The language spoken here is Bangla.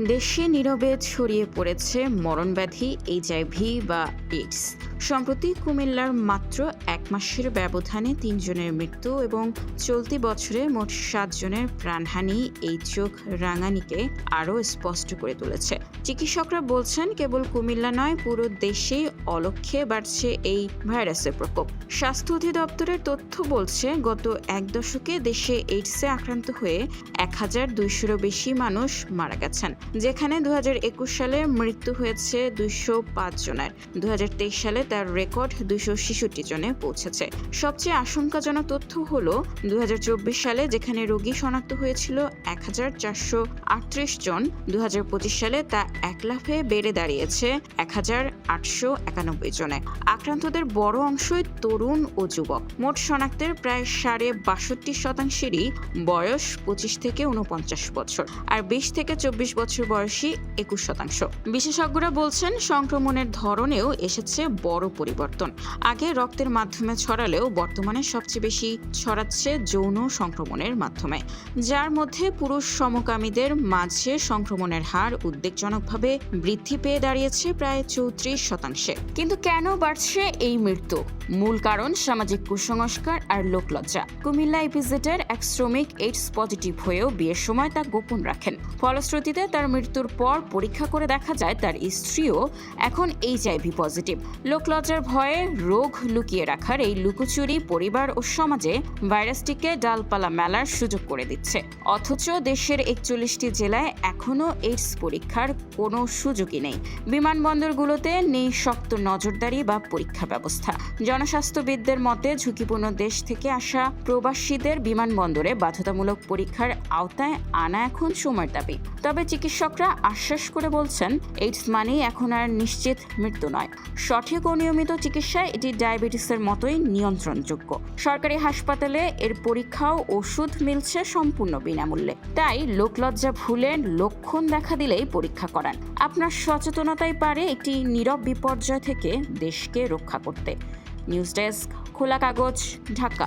দেশে নীরবে ছড়িয়ে পড়েছে মরণব্যাধি এইচআইভি বা এইডস। সম্প্রতি কুমিল্লার মাত্র 1 মাসের ব্যবধানে 3 জনের মৃত্যু এবং চলতি বছরে মোট 7 জনের প্রাণহানি এই চোখ রাঙানিকে আরও স্পষ্ট করে তুলেছে। চিকিৎসকরা বলছেন, কেবল কুমিল্লা নয়, পুরো দেশেই অলক্ষ্যে বাড়ছে এই ভাইরাসের প্রকোপ। স্বাস্থ্য অধিদপ্তরের তথ্য বলছে, গত 1 দশকে দেশে এইডসে আক্রান্ত হয়ে 1200-এরও বেশি মানুষ মারা গেছেন, যেখানে 2021 সালে মৃত্যু হয়েছে 205 জনের। 2023 সালে তার রেকর্ড 266 জনে পৌঁছেছে। সবচেয়ে আশঙ্কাজনক তথ্য হলো 2024 সালে যেখানে রোগী শনাক্ত হয়েছিল 1438 জন, 2025 সালে তা 1 লাফে বেড়ে দাঁড়িয়েছে 1891 জনে। আক্রান্তদের বড় অংশই তরুণ ও যুবক। মোট শনাক্তের প্রায় 62.5%-ই বয়স 25 থেকে 49 বছর, আর 20 থেকে 24 বছর বয়সী 21%। বিশেষজ্ঞরা বলছেন, সংক্রমণের ধরনেও এসেছে বড় পরিবর্তন। আগে রক্তের মাধ্যমে ছড়ালেও বর্তমানে সবচেয়ে বেশি ছড়াচ্ছে যৌন সংক্রমণের মাধ্যমে, যার মধ্যে পুরুষ সমকামীদের মাঝে সংক্রমণের হার উদ্বেগজনকভাবে বৃদ্ধি পেয়ে দাঁড়িয়েছে প্রায় 34%। কিন্তু কেন বাড়ছে এই মৃত্যু? মূল কারণ সামাজিক কুসংস্কার আর লোকলজ্জা। কুমিল্লা ইপিজেডের এক শ্রমিক এইডস পজিটিভ হয়েও বিয়ের সময় তা গোপন রাখেন। ফলশ্রুতিতে তার মৃত্যুর পর পরীক্ষা করে দেখা যায় তার স্ত্রীও এখন এইচআইভি পজিটিভ। লোকলজ্জার ভয়ে রোগ লুকিয়ে রাখার এই লুকোচুরি পরিবার ও সমাজে ভাইরাসটিকে ডালপালা মেলার সুযোগ করে দিচ্ছে। অথচ দেশের 41টি জেলায় এখনও এইডস পরীক্ষার কোনো সুযোগই নেই। বিমানবন্দরগুলোতে নেই শক্ত নজরদারি বা পরীক্ষা ব্যবস্থা। জনস্বাস্থ্যবিদদের মতে, ঝুঁকিপূর্ণ দেশ থেকে আসা প্রবাসীদের বিমানবন্দরে বাধ্যতামূলক পরীক্ষার আওতায় আনা এখন সময়ের দাবি। তবে চিকিৎসকরা আশ্বাস করে বলছেন, এইডস মানেই এখন আর নিশ্চিত মৃত্যু নয়। সঠিক ও নিয়মিত চিকিৎসায় এটি ডায়াবেটিসের মতোই নিয়ন্ত্রণযোগ্য। সরকারি হাসপাতালে এর পরীক্ষা ও ওষুধ মিলছে সম্পূর্ণ বিনামূল্যে। তাই লোকলজ্জা ভুলে লক্ষণ দেখা দিলেই পরীক্ষা করান। আপনার সচেতনতাই পারে একটি নীরব বিপর্যয় থেকে দেশকে রক্ষা করতে। নিউজ ডেস্ক, খোলা কাগজ, ঢাকা।